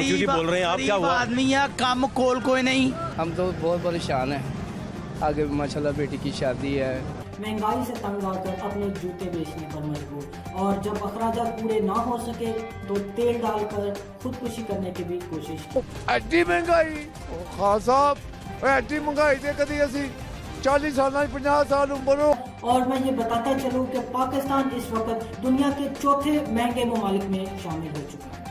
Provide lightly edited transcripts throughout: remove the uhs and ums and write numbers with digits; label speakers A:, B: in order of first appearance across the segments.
A: ऊंची बोल रहे हैं आप, क्या हुआ?
B: आदमी है, काम कोल कोई नहीं।
C: हम तो बहुत परेशान हैं। आगे माशाल्लाह बेटी की शादी है।
D: महंगाई से तंग आकर अपने जूते बेचने पर मजबूर, और जब अखराजात पूरे ना हो सके तो तेल डालकर खुदकुशी करने की भी कोशिश की।
E: ਐਡੀ ਮਹਿੰਗਾਈ ਖਾਨ ਸਾਹਿਬ ਐਡੀ ਮਹਿੰਗਾਈ ਤੇ ਕਦੀ ਅਸੀਂ 40 ਸਾਲਾਂ 50 ਸਾਲ ਉਮਰ ਹੋ।
D: और मैं ये बताता चलूं कि पाकिस्तान इस वक्त दुनिया के चौथे महंगे ममालिक में शामिल हो चुका है।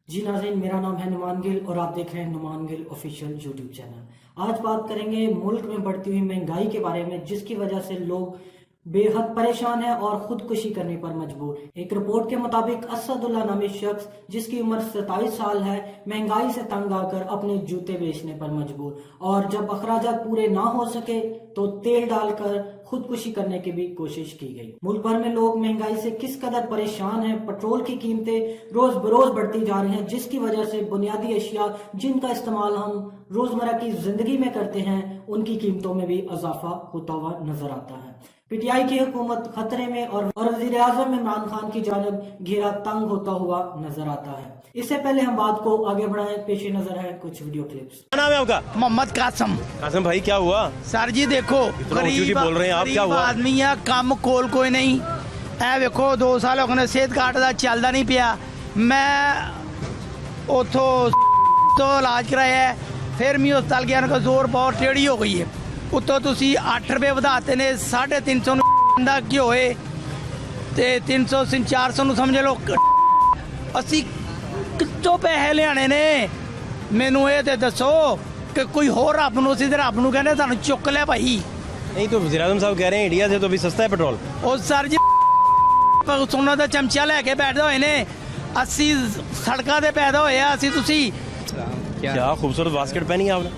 D: जी नाज़रीन, मेरा नाम है नुमान गिल और आप देख रहे हैं Numan Gill official YouTube channel. आज बात करेंगे मुल्क में बढ़ती हुई महंगाई के बारे में, जिसकी वजह से लोग बेहद परेशान है और खुदकुशी करने पर मजबूर। एक रिपोर्ट के मुताबिक असदुल्ला नामी शख्स, जिसकी उम्र 27 साल है, महंगाई से तंग आकर अपने जूते बेचने पर मजबूर, और जब अखराजात पूरे ना हो सके तो तेल डालकर खुदकुशी करने की भी कोशिश की गई। मुल्क भर में लोग महंगाई से किस कदर परेशान हैं। पेट्रोल की कीमतें रोज बरोज बढ़ती जा रही हैं, जिसकी वजह से बुनियादी अशिया जिनका इस्तेमाल हम रोजमर्रा की जिंदगी में करते हैं, उनकी कीमतों में भी इजाफा होता हुआ नजर आता है। पीटीआई की हुकूमत खतरे में और वज़ीर आज़म इमरान खान की जानब घेरा तंग होता हुआ नजर आता है। इससे पहले हम बात को आगे बढ़ाएं, पेश नजर है कुछ वीडियो क्लिप्स।
A: क्या नाम है आपका?
B: मोहम्मद कासम।
A: कासिम भाई, क्या हुआ?
B: सर जी देखो,
A: ऊंची बोल रहे हैं आप, क्या हुआ?
B: आदमी है, काम कोल कोई नहीं। ए देखो 2 साल हो गए सेहत कार्ड का चलता नहीं पिया। मैं उतो तो इलाज कराया है, फिर मैं हस्पताल गया, उनका जोर बहुत टेढ़ी हो गई है। उत्तों तुसी 8 रुपए ਵਧਾਤੇ ਨੇ, 350 ਨੂੰ ਦਾ ਕੀ ਹੋਏ ਤੇ 300 400 ਨੂੰ ਸਮਝ ਲਓ। ਅਸੀਂ ਕਿੱਥੋਂ ਪੈਸੇ ਲਿਆਣੇ ਨੇ? ਮੈਨੂੰ ਇਹ ਤੇ ਦੱਸੋ ਕਿ ਕੋਈ ਹੋਰ ਰੱਬ ਨੂੰ, ਅਸੀਂ ਤੇ ਰੱਬ ਨੂੰ ਕਹਿੰਦੇ ਤੁਹਾਨੂੰ ਚੁੱਕ ਲੈ ਭਾਈ।
A: नहीं तो वज़ीर आज़म साहब कह रहे हैं इंडिया से तो अभी सस्ता है पेट्रोल।
B: ਉਹ ਸਰ ਜੀ ਸੋਨਾ ਦਾ ਚਮਚਾ ਲੈ ਕੇ ਬੈਠਦੇ ਹੋਏ ਨੇ। ਅਸੀਂ ਸੜਕਾਂ ਤੇ ਪੈਦਾ ਹੋਏ ਆ। ਅਸੀਂ ਤੁਸੀਂ
A: क्या खूबसूरत बास्केट पहनी है आपने।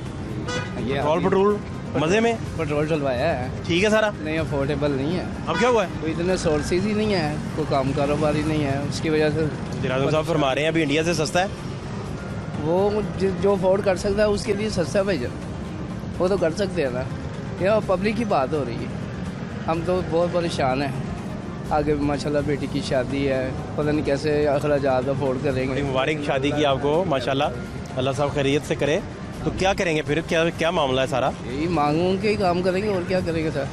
A: पेट्रोल मजे में
C: पेट्रोल डलवाया है।
A: ठीक है सारा,
C: नहीं अफोर्डेबल नहीं है।
A: अब क्या हुआ है?
C: कोई इतने सोर्सेज ही नहीं है, कोई काम कारोबार ही नहीं है, उसकी वजह से
A: वज़ीर आज़म साहब फरमा रहे हैं अभी इंडिया से सस्ता है।
C: वो जो अफोर्ड कर सकता है उसके लिए सस्ता है भाई, वो तो कर सकते हैं ना। ये पब्लिक की बात हो रही है। हम तो बहुत परेशान हैं। आगे माशाल्लाह बेटी की शादी है, पता नहीं कैसे अखराजात अफोर्ड करेंगे।
A: बड़ी मुबारक शादी की आपको, माशाल्लाह, अल्लाह साहब खैरियत से करे। तो क्या करेंगे फिर? क्या मामला है सारा?
C: यही मांगों के ही काम करेंगे और क्या करेंगे सर।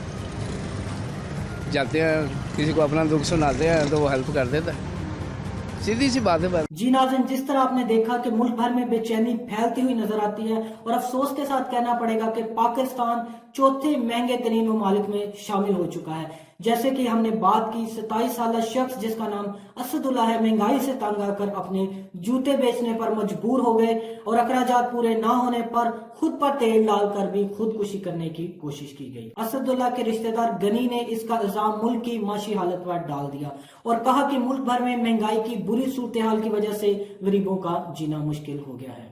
C: जाते हैं किसी को अपना दुख सुनाते हैं तो वो हेल्प कर देता है, सीधी सी बात है।
D: जी नाज़रीन, जिस तरह आपने देखा कि मुल्क भर में बेचैनी फैलती हुई नजर आती है, और अफसोस के साथ कहना पड़ेगा कि पाकिस्तान चौथे महंगे तरीन ममालिक में शामिल हो चुका है। जैसे कि हमने बात की, 27 साल शख्स जिसका नाम असदुल्ला है, महंगाई से तंग आकर अपने जूते बेचने पर मजबूर हो गए, और अखराजात पूरे ना होने पर खुद पर तेल डालकर भी खुदकुशी करने की कोशिश की गई। असदुल्ला के रिश्तेदार गनी ने इसका इल्जाम मुल्क की माशी हालत पर डाल दिया और कहा कि मुल्क भर में महंगाई की बुरी सूरत हाल की वजह से गरीबों का जीना मुश्किल हो गया है,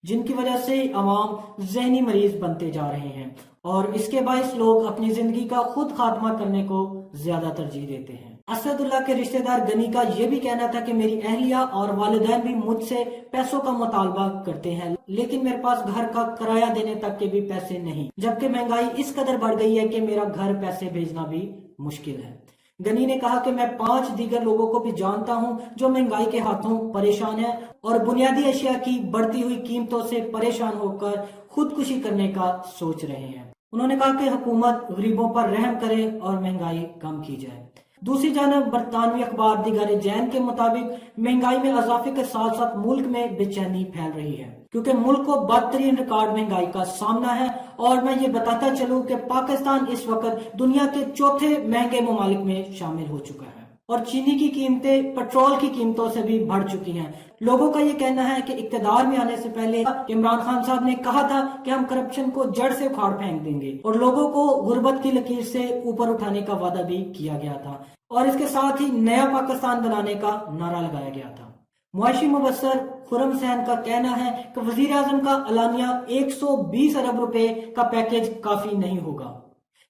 D: जिनकी वजह से अवाम जहनी मरीज बनते जा रहे हैं, और इसके बायस लोग अपनी जिंदगी का खुद खात्मा करने को ज्यादा तरजीह देते हैं। असदुल्ला के रिश्तेदार गनी का यह भी कहना था कि मेरी अहलिया और वालिदैन भी मुझसे पैसों का मुतालबा करते हैं, लेकिन मेरे पास घर का किराया देने तक के भी पैसे नहीं, जबकि महंगाई इस कदर बढ़ गई है कि मेरा घर पैसे भेजना भी मुश्किल है। गनी ने कहा कि मैं 5 दीगर लोगों को भी जानता हूं जो महंगाई के हाथों परेशान है और बुनियादी अशिया की बढ़ती हुई कीमतों से परेशान होकर खुदकुशी करने का सोच रहे हैं। उन्होंने कहा कि हुकूमत गरीबों पर रहम करे और महंगाई कम की जाए। दूसरी जानब बरतानवी अखबार दी गार्जियन के मुताबिक महंगाई में इजाफे के साथ साथ मुल्क में बेचैनी फैल रही है, क्योंकि मुल्क को बदतरीन रिकॉर्ड महंगाई का सामना है। और मैं ये बताता चलूं कि पाकिस्तान इस वक्त दुनिया के चौथे महंगे ममालिक में शामिल हो चुका है, और चीनी की कीमतें पेट्रोल की कीमतों से भी बढ़ चुकी हैं। लोगों का ये कहना है कि इक्तदार में आने से पहले इमरान खान साहब ने कहा था कि हम करप्शन को जड़ से उखाड़ फेंक देंगे, और लोगों को गुर्बत की लकीर से ऊपर उठाने का वादा भी किया गया था, और इसके साथ ही नया पाकिस्तान बनाने का नारा लगाया गया था। मुआशी मुबस्सर खुरम सैन का कहना है कि वजीर आजम का अलानिया 120 अरब रुपए का पैकेज काफी नहीं होगा,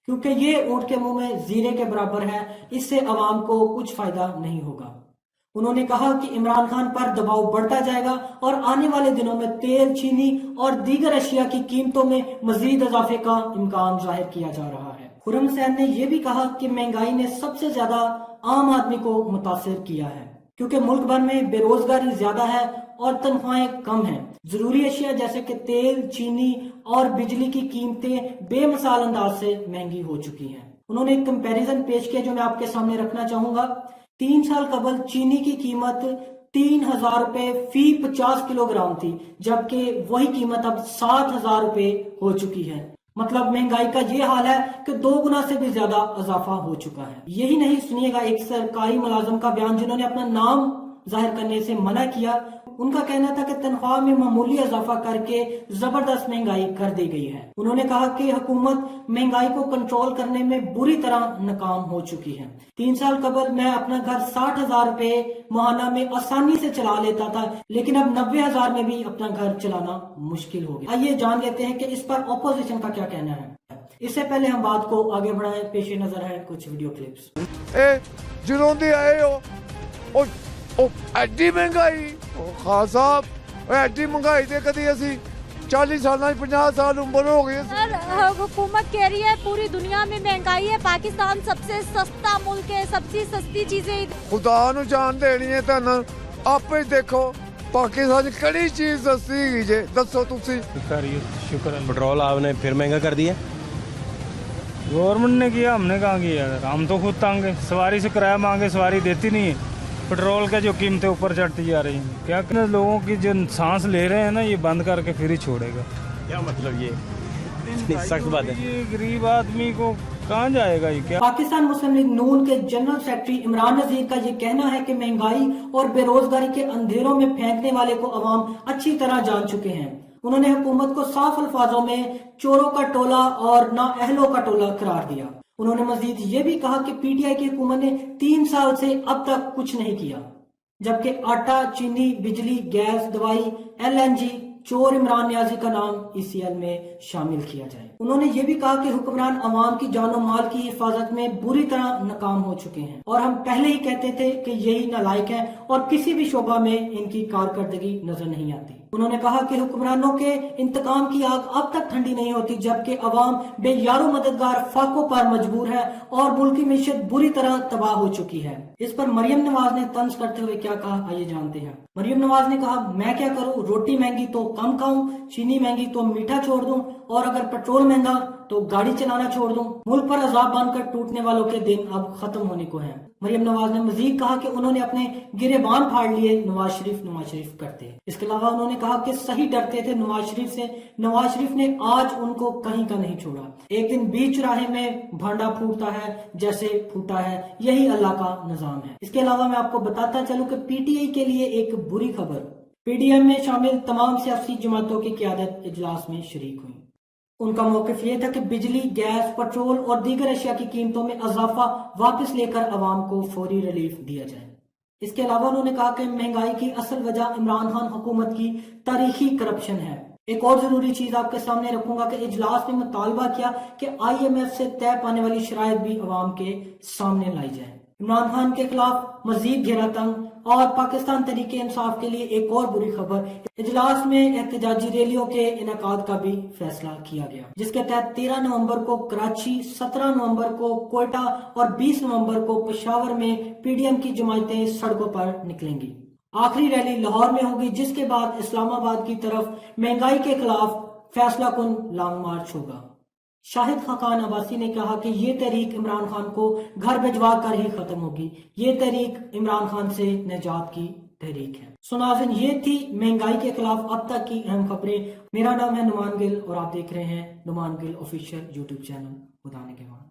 D: क्योंकि ये ऊंट के मुंह में जीरे के बराबर है, इससे अवाम को कुछ फायदा नहीं होगा। उन्होंने कहा कि इमरान खान पर दबाव बढ़ता जाएगा और आने वाले दिनों में तेल, चीनी और दीगर अशिया की कीमतों में मजीद इजाफे का इम्कान जाहिर किया जा रहा है। खुर्रम सैद ने यह भी कहा कि महंगाई ने सबसे ज्यादा आम आदमी को मुतासिर किया है, क्योंकि मुल्क भर में बेरोजगारी ज्यादा है और तनख्वाहें कम हैं। जरूरी अशिया जैसे कि तेल, चीनी और बिजली की कीमतें बेमिसाल अंदाज से महंगी हो चुकी हैं। उन्होंने एक कंपैरिजन पेश किया जो मैं आपके सामने रखना चाहूंगा। 3 साल कबल चीनी की कीमत 3000 रुपए फी 50 किलोग्राम थी, जबकि वही कीमत अब 7000 रुपए हो चुकी है। मतलब महंगाई का ये हाल है कि 2 गुना से भी ज्यादा इजाफा हो चुका है। यही नहीं, सुनिएगा एक सरकारी मुलाजिम का बयान जिन्होंने अपना नाम जाहिर करने से मना किया। उनका कहना था कि तनख्वाह में मामूली इजाफा करके जबरदस्त महंगाई कर दी गई है। उन्होंने कहा कि हुकूमत महंगाई को कंट्रोल करने में बुरी तरह नाकाम हो चुकी है। 3 साल कबल मैं अपना घर 60,000 रुपए माहाना में आसानी से चला लेता था, लेकिन अब 90,000 में भी अपना घर चलाना मुश्किल हो गया। आइए जान लेते हैं कि इस पर ऑपोजिशन का क्या कहना है। इससे पहले हम बात को आगे बढ़ाएं, पेश नजर है कुछ वीडियो क्लिप्स।
E: ਜਦੋਂ ਦੇ ਆਏ ਉਹ ਐਡੀ ਮਹਿੰਗਾਈ, ਉਹ ਖਾਨ ਸਾਹਿਬ ਐਡੀ ਮਹਿੰਗਾਈ ਤੇ ਕਦੀ ਅਸੀਂ 40 ਸਾਲਾਂ 50 ਸਾਲ ਉਮਰ ਹੋ गई।
F: सर हुकूमत कह रही है पूरी दुनिया में महंगाई है, पाकिस्तान सबसे सस्ता मुल्क है, सबसे सस्ती चीजें।
E: खुदा ਨੂੰ ਜਾਨ ਦੇਣੀ ਹੈ ਤੁਹਾਨੂੰ, ਆਪੇ ਦੇਖੋ पाकिस्तान ਕਿਹੜੀ ਚੀਜ਼ ਸਸਤੀ ਹੈਗੀ ਜੇ, ਦੱਸੋ ਤੁਸੀਂ।
A: शुक्र है। पेट्रोल आपने फिर महंगा कर दिया।
G: गवर्नमेंट ने किया, हमने कहाँ किया। हम तो खुद तंग है, सवारी से किराया मांगे सवारी देती नहीं है। पेट्रोल का जो कीमतें ऊपर चढ़ती जा रही हैं, क्या कहना, लोगों की जो सांस ले रहे हैं ना, ये बंद करके फिर ही छोड़ेगा।
A: क्या मतलब ये सख्त बात है।
G: ये गरीब आदमी को कहाँ जाएगा ये क्या।
D: पाकिस्तान मुस्लिम लीग नून के जनरल सेक्रेटरी इमरान नजीर का ये कहना है कि महंगाई और बेरोजगारी के अंधेरों में फेंकने वाले को अवाम अच्छी तरह जान चुके हैं। उन्होंने हुकूमत को साफ अल्फाजों में चोरों का टोला और नाअहलों का टोला करार दिया। उन्होंने मजीद ये भी कहा कि पीटीआई की हुकूमत ने 3 साल से अब तक कुछ नहीं किया, जबकि आटा, चीनी, बिजली, गैस, दवाई, LNG, चोर इमरान न्याजी का नाम ECL में शामिल किया जाए। उन्होंने ये भी कहा कि हुक्मरान अवाम की जानो माल की हिफाजत में बुरी तरह नाकाम हो चुके हैं और हम पहले ही कहते थे कि यही नालायक हैं और किसी भी शोबा में इनकी कारकर्दगी नजर नहीं आती। उन्होंने कहा कि हुक्मरानों के इंतकाम की आग अब तक ठंडी नहीं होती, जबकि अवाम बेयारो मददगार फाकों पर मजबूर है और मुल्क की मीशत बुरी तरह तबाह हो चुकी है। इस पर मरियम नवाज ने तंज करते हुए क्या कहा, आइए जानते हैं। मरियम नवाज ने कहा, मैं क्या करूं, रोटी महंगी तो कम खाऊं, चीनी महंगी तो मीठा छोड़ दूं और अगर पेट्रोल महंगा तो गाड़ी चलाना छोड़ दूं। मुल्क पर अजाब बांधकर टूटने वालों के दिन अब खत्म होने को हैं। मरियम नवाज ने मजीद कहा कि उन्होंने अपने गिरेबान फाड़ लिए नवाज शरीफ करते। इसके अलावा उन्होंने कहा कि सही डरते थे नवाज शरीफ से, नवाज शरीफ ने आज उनको कहीं का नहीं छोड़ा। एक दिन बीच राहे में भांडा फूटता है जैसे फूटा है, यही अल्लाह का निजाम है। इसके अलावा मैं आपको बताता चलूं कि PTI के लिए एक बुरी खबर, PDM में शामिल तमाम सियासी जमातों की क़यादत इजलास में शरीक हुई। उनका मौक़िफ़ ये था कि बिजली, गैस, पेट्रोल और दीगर अशिया की कीमतों में इजाफा वापस लेकर अवाम को फौरी रिलीफ दिया जाए। इसके अलावा उन्होंने कहा कि महंगाई की असल वजह इमरान खान हुकूमत की तारीखी करप्शन है। एक और जरूरी चीज आपके सामने रखूंगा कि इजलास में मुतालबा किया कि IMF से तय पाने वाली शराइत भी अवाम के सामने लाई जाए। इमरान खान के खिलाफ मजीद घेरा तंग और पाकिस्तान तरीके इंसाफ के लिए एक और बुरी खबर, इजलास में एहतजाजी रैलियों के इनेकाद का भी फैसला किया गया, जिसके तहत 13 नवंबर को कराची, 17 नवंबर को कोयटा और 20 नवंबर को पेशावर में PDM की जमातें सड़कों पर निकलेंगी। आखिरी रैली लाहौर में होगी, जिसके बाद इस्लामाबाद की तरफ महंगाई के खिलाफ फैसला कुन लॉन्ग मार्च होगा। शाहिद खान अब्बासी ने कहा कि ये तहरीक इमरान खान को घर भिजवा कर ही खत्म होगी। ये तहरीक इमरान खान से निजात की तहरीक है। सो नाज़रीन, ये थी महंगाई के खिलाफ अब तक की अहम खबरें। मेरा नाम है नुमान गिल और आप देख रहे हैं Numan Gill official YouTube channel. खुदा ने के बाद।